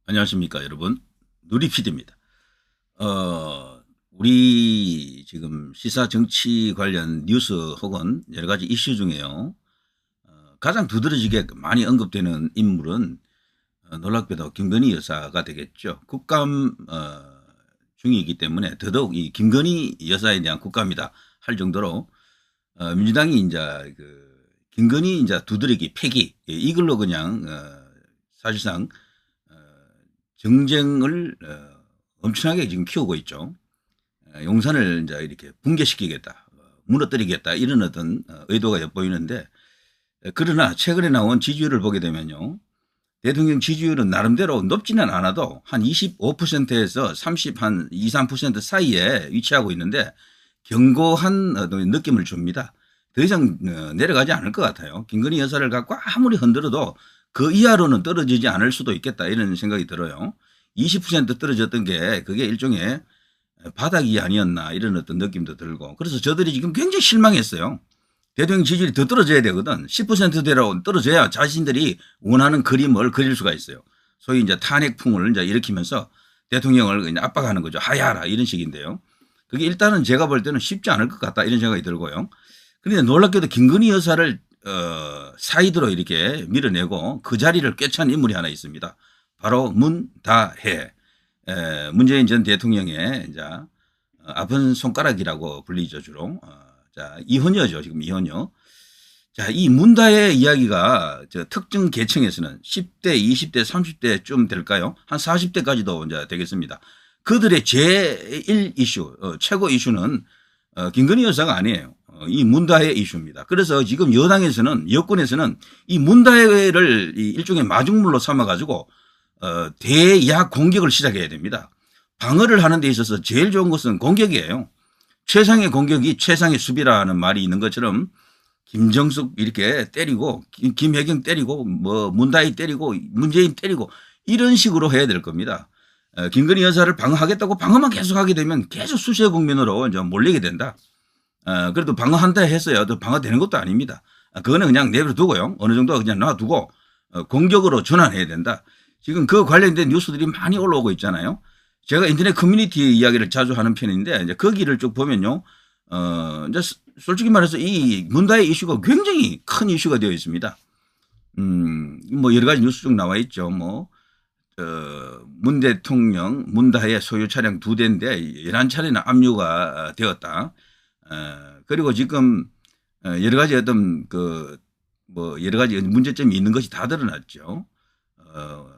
안녕하십니까, 여러분. 누리PD입니다. 우리 지금 시사 정치 관련 뉴스 혹은 여러 가지 이슈 중에요. 가장 두드러지게 많이 언급되는 인물은 놀랍게도 김건희 여사가 되겠죠. 국감 중이기 때문에 더더욱 이 김건희 여사에 대한 국감이다 할 정도로 민주당이 이제 김건희 이제 두드러기 패기 이걸로 그냥 사실상 정쟁을 엄청나게 지금 키우고 있죠. 용산을 이제 이렇게 붕괴시키겠다, 무너뜨리겠다 이런 어떤 의도가 엿보이는데, 그러나 최근에 나온 지지율을 보게 되면요, 대통령 지지율은 나름대로 높지는 않아도 한 25%에서 30, 한 2, 3% 사이에 위치하고 있는데 견고한 느낌을 줍니다. 더 이상 내려가지 않을 것 같아요. 김건희 여사를 갖고 아무리 흔들어도 그 이하로는 떨어지지 않을 수도 있겠다 이런 생각이 들어요. 20% 떨어졌던 게 그게 일종의 바닥이 아니었나 이런 어떤 느낌도 들고, 그래서 저들이 지금 굉장히 실망했어요. 대통령 지지율이 더 떨어져야 되거든. 10%대로 떨어져야 자신들이 원하는 그림을 그릴 수가 있어요. 소위 이제 탄핵풍을 이제 일으키면서 대통령을 이제 압박하는 거죠. 하야하라 이런 식인데요. 그게 일단은 제가 볼 때는 쉽지 않을 것 같다 이런 생각이 들고요. 그런데 놀랍게도 김건희 여사를 사이드로 이렇게 밀어내고 그 자리를 꿰찬 인물이 하나 있습니다. 바로 문다혜. 문재인 전 대통령의 이제 아픈 손가락이라고 불리죠, 주로. 자, 이혼녀죠, 지금 이혼녀. 자, 이 문다혜 이야기가 저 특정 계층에서는 10대, 20대, 30대쯤 될까요? 한 40대까지도 이제 되겠습니다. 그들의 제1 이슈, 최고 이슈는 김건희 여사가 아니에요. 이 문다혜 이슈입니다. 그래서 지금 여당에서는, 여권에서는 이 문다혜를 일종의 마중물로 삼아가지고 대야 공격을 시작해야 됩니다. 방어를 하는 데 있어서 제일 좋은 것은 공격이에요. 최상의 공격이 최상의 수비라는 말이 있는 것처럼 김정숙 이렇게 때리고, 김혜경 때리고, 뭐 문다혜 때리고, 문재인 때리고 이런 식으로 해야 될 겁니다. 김건희 여사를 방어하겠다고 방어만 계속하게 되면 계속 수세 국면으로 이제 몰리게 된다. 그래도 방어한다 했어요. 또 방어되는 것도 아닙니다. 그거는 그냥 내버려두고요. 어느 정도 그냥 놔두고 공격으로 전환해야 된다. 지금 그 관련된 뉴스들이 많이 올라오고 있잖아요. 제가 인터넷 커뮤니티 이야기를 자주 하는 편인데, 이제 거기를 쭉 보면요, 이제 솔직히 말해서 이 문다혜 이슈가 굉장히 큰 이슈가 되어 있습니다. 뭐 여러 가지 뉴스 중 나와 있죠. 뭐 문 대통령 문다혜 소유 차량 2대인데 11차례나 압류가 되었다. 그리고 지금 여러 가지 어떤 뭐 여러 가지 문제점이 있는 것이 다 드러났죠.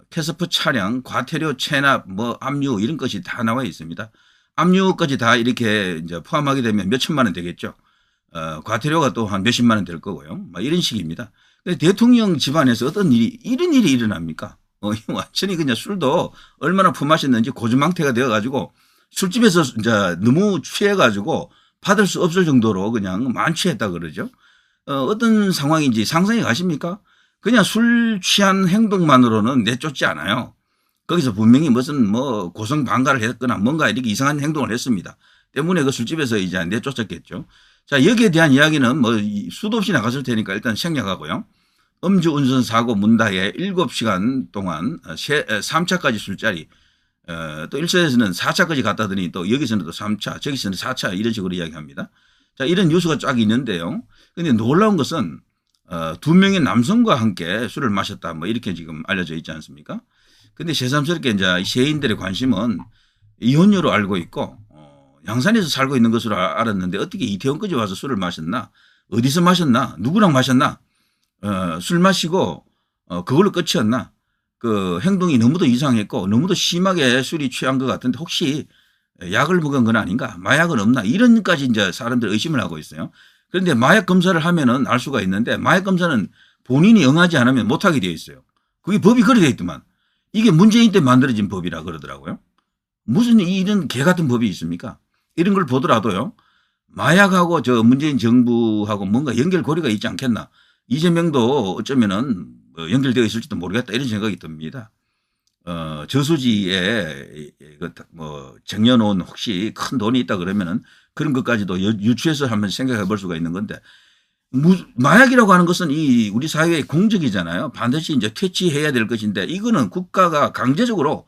캐스프 차량 과태료 체납 뭐 압류 이런 것이 다 나와 있습니다. 압류까지 다 이렇게 이제 포함하게 되면 몇 천만 원 되겠죠. 과태료가 또 한 몇십만 원 될 거고요. 뭐 이런 식입니다. 대통령 집안에서 어떤 이런 일이 일어납니까? 완전히 그냥 술도 얼마나 품마셨는지 고주망태가 되어가지고 술집에서 이제 너무 취해가지고 받을 수 없을 정도로 그냥 만취했다 그러죠. 어떤 상황인지 상상이 가십니까? 그냥 술 취한 행동만으로는 내쫓지 않아요. 거기서 분명히 무슨 뭐 고성방가를 했거나 뭔가 이렇게 이상한 행동을 했습니다. 때문에 그 술집에서 이제 내쫓았겠죠. 자, 여기에 대한 이야기는 뭐 수도 없이 나갔을 테니까 일단 생략하고요. 음주운전 사고 문다혜 7시간 동안 3차까지 술자리, 또 일선에서는 4차까지 갔다더니 또 여기서는 또 3차, 저기서는 4차 이런 식으로 이야기합니다. 자, 이런 뉴스가 쫙 있는데요. 근데 놀라운 것은 2명의 남성과 함께 술을 마셨다 뭐 이렇게 지금 알려져 있지 않습니까? 근데 새삼스럽게 이제 세인들의 관심은 이혼녀로 알고 있고 양산에서 살고 있는 것으로 알았는데 어떻게 이태원까지 와서 술을 마셨나? 어디서 마셨나? 누구랑 마셨나? 술 마시고 그걸로 끝이었나? 그 행동이 너무도 이상했고 너무도 심하게 술이 취한 것 같은데 혹시 약을 먹은 건 아닌가? 마약은 없나? 이런까지 이제 사람들 의심을 하고 있어요. 그런데 마약 검사를 하면은 알 수가 있는데 마약 검사는 본인이 응하지 않으면 못하게 되어 있어요. 그게 법이 그래 되어 있더만. 이게 문재인 때 만들어진 법이라 그러더라고요. 무슨 이런 개 같은 법이 있습니까? 이런 걸 보더라도요. 마약하고 저 문재인 정부하고 뭔가 연결고리가 있지 않겠나. 이재명도 어쩌면은 연결되어 있을지도 모르겠다 이런 생각이 듭니다. 저수지에 뭐 쟁여놓은 혹시 큰 돈이 있다 그러면은 그런 것까지도 유추해서 한번 생각해 볼 수가 있는 건데, 마약이라고 하는 것은 이 우리 사회의 공적이잖아요. 반드시 이제 퇴치해야 될 것인데 이거는 국가가 강제적으로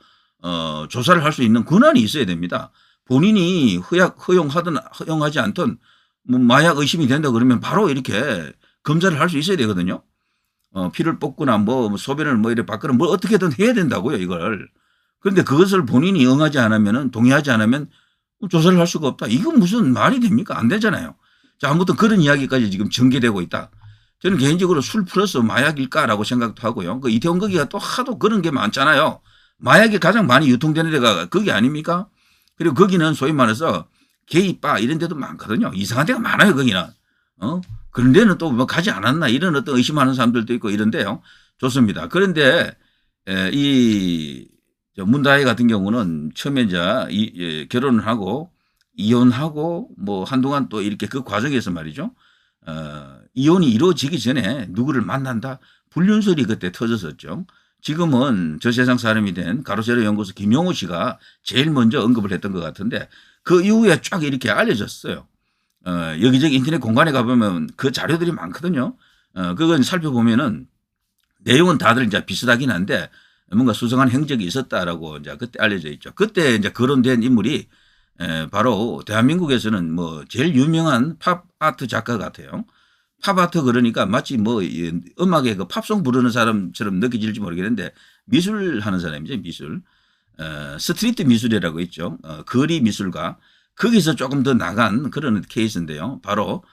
조사를 할 수 있는 권한이 있어야 됩니다. 본인이 허용하든 허용하지 않든 뭐 마약 의심이 된다 그러면 바로 이렇게 검사를 할 수 있어야 되거든요. 피를 뽑거나 뭐 소변을 뭐 이렇게 받거나 뭐 어떻게든 해야 된다고요, 이걸. 그런데 그것을 본인이 응하지 않으면은 동의하지 않으면 조사를 할 수가 없다. 이건 무슨 말이 됩니까? 안 되잖아요. 자, 아무튼 그런 이야기까지 지금 전개되고 있다. 저는 개인적으로 술 플러스 마약일까라고 생각도 하고요. 그 이태원 거기가 또 하도 그런 게 많잖아요. 마약이 가장 많이 유통되는 데가 거기 아닙니까? 그리고 거기는 소위 말해서 게이바 이런 데도 많거든요. 이상한 데가 많아요, 거기는. 그런 데는 또 뭐 가지 않았나 이런 어떤 의심하는 사람들도 있고 이런데요. 좋습니다. 그런데 이 문다혜 같은 경우는 처음에 이제 결혼을 하고 이혼하고 뭐 한동안 또 이렇게 그 과정에서 말이죠. 이혼이 이루어지기 전에 누구를 만난다. 불륜설이 그때 터졌었죠. 지금은 저 세상 사람이 된 가로세로 연구소 김용호 씨가 제일 먼저 언급을 했던 것 같은데 그 이후에 쫙 이렇게 알려졌어요. 여기저기 인터넷 공간에 가보면 그 자료들이 많거든요. 그건 살펴보면은 내용은 다들 이제 비슷하긴 한데 뭔가 수상한 행적이 있었다라고 이제 그때 알려져 있죠. 그때 이제 거론된 인물이 바로 대한민국에서는 뭐 제일 유명한 팝 아트 작가 같아요. 팝 아트 그러니까 마치 뭐 음악에 그 팝송 부르는 사람처럼 느껴질지 모르겠는데 미술하는 사람이죠, 미술. 스트리트 미술이라고 있죠. 거리 미술가. 거기서 조금 더 나간 그런 케이스인데요. 바로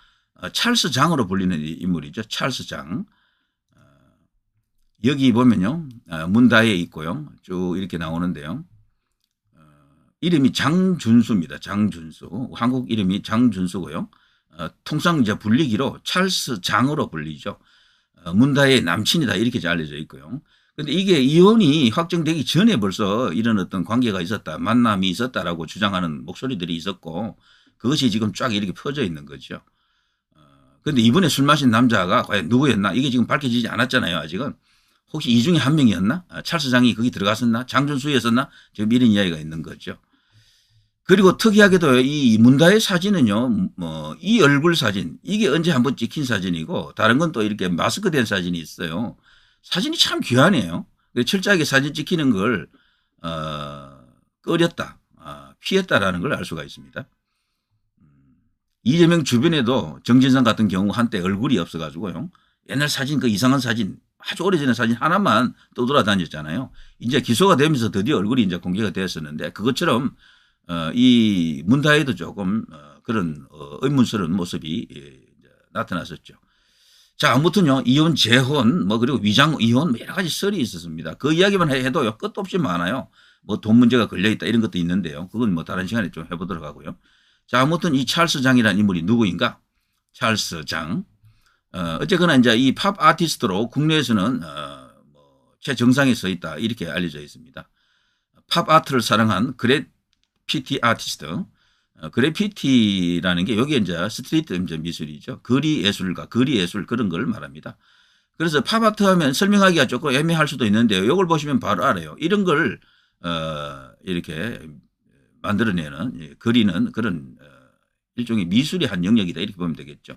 찰스 장으로 불리는 인물이죠. 찰스 장. 여기 보면요. 문다혜에 있고요. 쭉 이렇게 나오는데요. 이름이 장준수입니다. 장준수. 한국 이름이 장준수고요. 통상 이제 불리기로 찰스 장으로 불리죠. 문다혜의 남친이다 이렇게 알려져 있고요. 그런데 이게 이혼이 확정되기 전에 벌써 이런 어떤 관계가 있었다, 만남이 있었다라고 주장하는 목소리들이 있었고 그것이 지금 쫙 이렇게 퍼져 있는 거죠. 그런데 이번에 술 마신 남자가 과연 누구였나 이게 지금 밝혀지지 않았잖아요. 아직은. 혹시 이 중에 한 명이었나? 찰스 장이 거기 들어갔었나? 장준수였었나? 지금 이런 이야기가 있는 거죠. 그리고 특이하게도 이 문다혜 사진은요, 뭐, 이 얼굴 사진, 이게 언제 한번 찍힌 사진이고, 다른 건 또 이렇게 마스크 된 사진이 있어요. 사진이 참 귀하네요. 철저하게 사진 찍히는 걸, 꺼렸다, 피했다라는 걸 알 수가 있습니다. 이재명 주변에도 정진상 같은 경우 한때 얼굴이 없어가지고요. 옛날 사진, 그 이상한 사진, 아주 오래전에 사진 하나만 떠돌아다녔잖아요. 이제 기소가 되면서 드디어 얼굴이 이제 공개가 되었었는데 그것처럼 이 문다혜도 조금 그런 의문스러운 모습이 나타났었죠. 자, 아무튼요, 이혼, 재혼, 뭐 그리고 위장 이혼, 뭐 여러 가지 썰이 있었습니다. 그 이야기만 해도 끝도 없이 많아요. 뭐 돈 문제가 걸려있다 이런 것도 있는데요. 그건 뭐 다른 시간에 좀 해보도록 하고요. 자, 아무튼 이 찰스 장이라는 인물이 누구인가? 찰스 장. 어쨌거나 이제 이 팝 아티스트로 국내에서는 뭐 최정상에 서 있다 이렇게 알려져 있습니다. 팝 아트를 사랑한 그래피티 아티스트. 그래피티라는 게 여기 이제 스트리트 미술이죠. 거리 예술가, 거리 예술 그런 걸 말합니다. 그래서 팝 아트 하면 설명하기가 조금 애매할 수도 있는데요. 이걸 보시면 바로 알아요. 이런 걸 이렇게 만들어내는 그리는 그런 일종의 미술의 한 영역이다 이렇게 보면 되겠죠.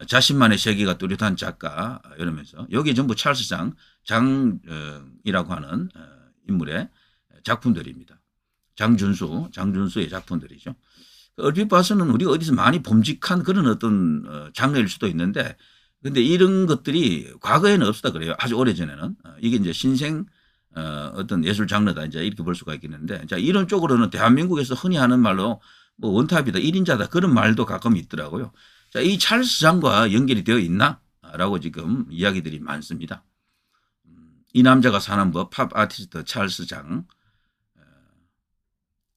자신만의 세계가 뚜렷한 작가 이러면서 여기 전부 찰스 장이라고 하는 인물의 작품들입니다. 장준수의 작품들이죠. 얼핏 봐서는 우리가 어디서 많이 범직한 그런 어떤 장르일 수도 있는데 근데 이런 것들이 과거에는 없었다 그래요. 아주 오래전에는. 이게 이제 신생 어떤 예술 장르다 이제 이렇게 볼 수가 있겠는데 자, 이런 쪽으로는 대한민국에서 흔히 하는 말로 뭐 원탑이다, 1인자다 그런 말도 가끔 있더라고요. 자, 이 찰스 장과 연결이 되어 있나? 라고 지금 이야기들이 많습니다. 이 남자가 사는 법, 팝 아티스트 찰스 장.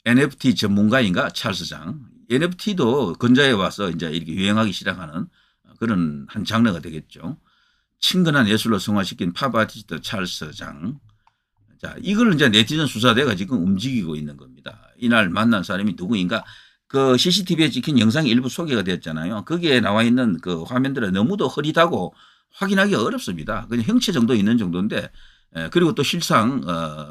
NFT 전문가인가? 찰스 장. NFT도 근자에 와서 이제 이렇게 유행하기 시작하는 그런 한 장르가 되겠죠. 친근한 예술로 성화시킨 팝 아티스트 찰스 장. 자, 이걸 이제 네티즌 수사대가 지금 움직이고 있는 겁니다. 이날 만난 사람이 누구인가? 그 CCTV에 찍힌 영상이 일부 소개가 되었잖아요. 거기에 나와 있는 그 화면들은 너무도 흐릿하고 확인하기 어렵습니다. 그냥 형체 정도 있는 정도인데 그리고 또 실상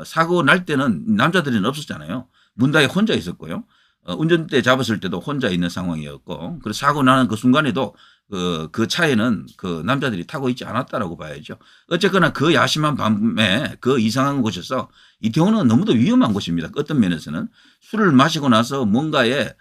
사고 날 때는 남자들은 없었잖아요. 문다혜 혼자 있었고요. 운전대 잡았을 때도 혼자 있는 상황이었고 그리고 사고 나는 그 순간에도 그 차에는 그 남자들이 타고 있지 않았다라고 봐야죠. 어쨌거나 그 야심한 밤에 그 이상한 곳에서 이태원은 너무도 위험한 곳입니다. 어떤 면에서는 술을 마시고 나서 뭔가에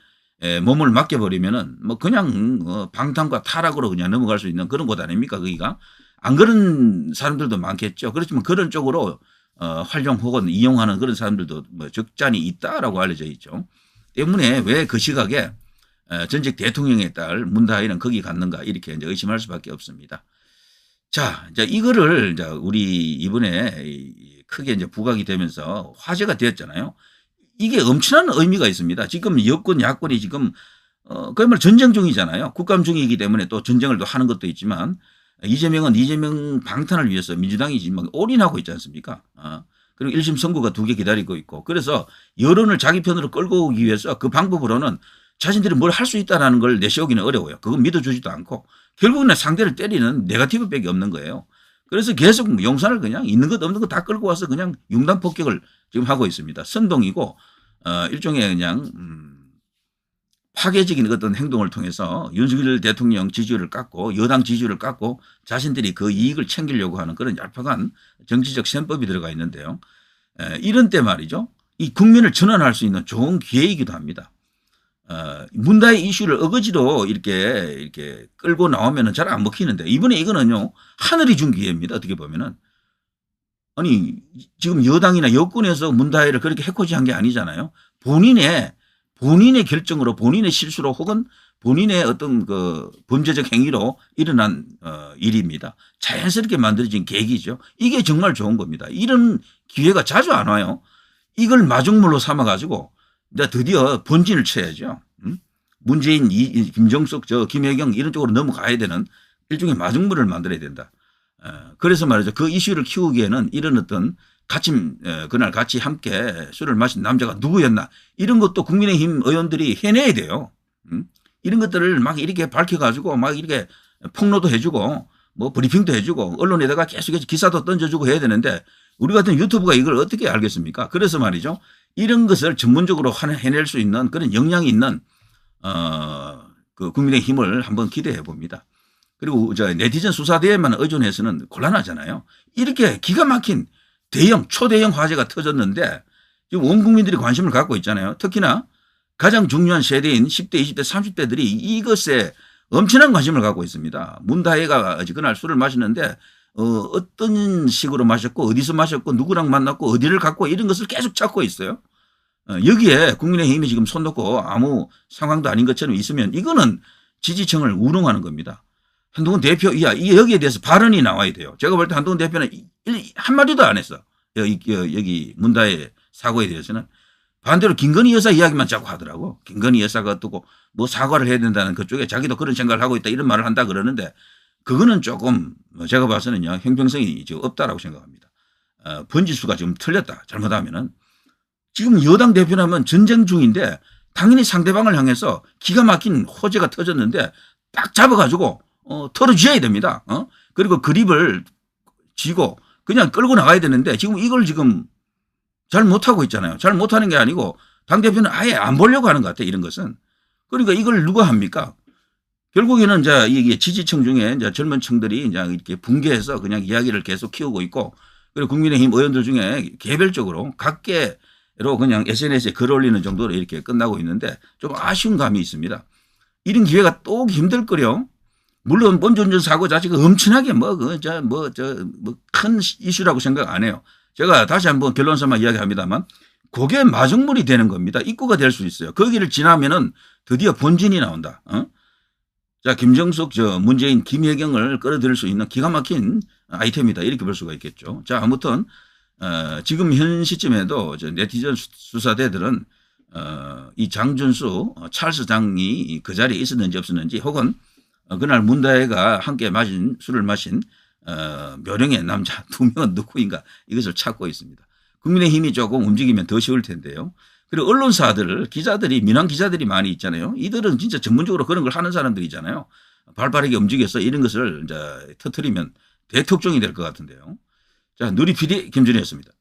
몸을 맡겨버리면은 뭐 그냥 방탕과 타락으로 그냥 넘어갈 수 있는 그런 곳 아닙니까 거기가. 안 그런 사람들도 많겠죠. 그렇지만 그런 쪽으로 활용 혹은 이용하는 그런 사람들도 뭐 적잖이 있다라고 알려져 있죠. 때문에 왜 그 시각에 전직 대통령의 딸 문다혜는 거기 갔는가 이렇게 이제 의심할 수밖에 없습니다. 자, 이제 이거를 이제 우리 이번에 크게 이제 부각이 되면서 화제가 되었잖아요. 이게 엄청난 의미가 있습니다. 지금 여권 야권이 지금 그야말로 전쟁 중이잖아요. 국감 중이기 때문에 또 전쟁을 또 하는 것도 있지만 이재명은 이재명 방탄을 위해서 민주당이 지금 올인하고 있지 않습니까? 그리고 1심 선고가 2개 기다리고 있고 그래서 여론을 자기 편으로 끌고 오기 위해서 그 방법으로는 자신들이 뭘 할 수 있다는 걸 내세우기는 어려워요. 그건 믿어주지도 않고 결국은 상대를 때리는 네거티브밖에 없는 거예요. 그래서 계속 용산을 그냥 있는 것 없는 것 다 끌고 와서 그냥 융단 폭격을 지금 하고 있습니다. 선동이고 일종의 그냥 파괴적인 어떤 행동을 통해서 윤석열 대통령 지지율을 깎고 여당 지지율을 깎고 자신들이 그 이익을 챙기려고 하는 그런 얄팍한 정치적 셈법이 들어가 있는데요. 이런 때 말이죠. 이 국민을 전환할 수 있는 좋은 기회이기도 합니다. 문다혜 이슈를 어거지로 이렇게 끌고 나오면 잘 안 먹히는데 이번에 이거는요 하늘이 준 기회입니다. 어떻게 보면은 아니 지금 여당이나 여권에서 문다혜를 그렇게 해코지한 게 아니잖아요. 본인의 결정으로 본인의 실수로 혹은 본인의 어떤 그 범죄적 행위로 일어난 일입니다. 자연스럽게 만들어진 계기죠. 이게 정말 좋은 겁니다. 이런 기회가 자주 안 와요. 이걸 마중물로 삼아가지고 이제 드디어 본진을 쳐야죠. 문재인, 김정숙, 김혜경 이런 쪽으로 넘어가야 되는 일종의 마중물을 만들어야 된다. 그래서 말이죠. 그 이슈를 키우기에는 이런 어떤 그날 같이 함께 술을 마신 남자가 누구였나 이런 것도 국민의힘 의원들이 해내야 돼요. 이런 것들을 막 이렇게 밝혀가지고 막 이렇게 폭로도 해주고 뭐 브리핑도 해주고 언론에다가 계속해서 기사도 던져주고 해야 되는데 우리 같은 유튜브가 이걸 어떻게 알겠습니까? 그래서 말이죠. 이런 것을 전문적으로 해낼 수 있는 그런 역량이 있는 그 국민의힘을 한번 기대해 봅니다. 그리고 저 네티즌 수사대에만 의존해서는 곤란하잖아요. 이렇게 기가 막힌 초대형 화재가 터졌는데 지금 온 국민들이 관심을 갖고 있잖아요. 특히나 가장 중요한 세대인 10대, 20대, 30대들이 이것에 엄청난 관심을 갖고 있습니다. 문다혜가 그날 술을 마시는데 어떤 식으로 마셨고 어디서 마셨고 누구랑 만났고 어디를 갔고 이런 것을 계속 찾고 있어요. 여기에 국민의힘이 지금 손 놓고 아무 상황도 아닌 것처럼 있으면 이거는 지지층을 우롱하는 겁니다. 한동훈 대표, 여기에 대해서 발언이 나와야 돼요. 제가 볼 때 한동훈 대표는 한마디도 안 했어. 여기 문다혜 사고에 대해서는. 반대로 김건희 여사 이야기만 자꾸 하더라고. 김건희 여사가 어떻고 뭐 사과를 해야 된다는 그쪽에 자기도 그런 생각을 하고 있다 이런 말을 한다 그러는데 그거는 조금 제가 봐서는요 형평성이 지금 없다라고 생각합니다. 번지수가 지금 틀렸다. 잘못하면은. 지금 여당 대표라면 전쟁 중인데 당연히 상대방을 향해서 기가 막힌 호재가 터졌는데 딱 잡아가지고 털어줘야 됩니다. 그리고 그립을 쥐고 그냥 끌고 나가야 되는데 지금 이걸 지금 잘 못하고 있잖아요. 잘 못하는 게 아니고 당대표는 아예 안 보려고 하는 것 같아요. 이런 것은. 그러니까 이걸 누가 합니까? 결국에는 이제 이게 지지층 중에 이제 젊은 층들이 이제 이렇게 붕괴해서 그냥 이야기를 계속 키우고 있고 그리고 국민의힘 의원들 중에 개별적으로 각계로 그냥 SNS에 글 올리는 정도로 이렇게 끝나고 있는데 좀 아쉬운 감이 있습니다. 이런 기회가 또 힘들 거요. 물론 음주운전 사고 자체가 엄청나게 큰 이슈라고 생각 안 해요. 제가 다시 한번 결론서만 이야기합니다만 그게 마중물이 되는 겁니다. 입구가 될 수 있어요. 거기를 지나면은 드디어 본진이 나온다. 자, 김정숙, 문재인, 김혜경을 끌어들일 수 있는 기가 막힌 아이템이다. 이렇게 볼 수가 있겠죠. 자, 아무튼 지금 현 시점에도 네티즌 수사대들은 이 장준수, 찰스 장이 그 자리에 있었는지 없었는지 혹은 그날 문다혜가 함께 술을 마신 묘령의 남자 2명은 누구인가 이것을 찾고 있습니다. 국민의힘이 조금 움직이면 더 쉬울 텐데요. 그리고 언론사들, 기자들이, 민항 기자들이 많이 있잖아요. 이들은 진짜 전문적으로 그런 걸 하는 사람들이잖아요. 발빠르게 움직여서 이런 것을 이제 터뜨리면 대특종이 될 것 같은데요. 자, 누리 PD 김준희였습니다.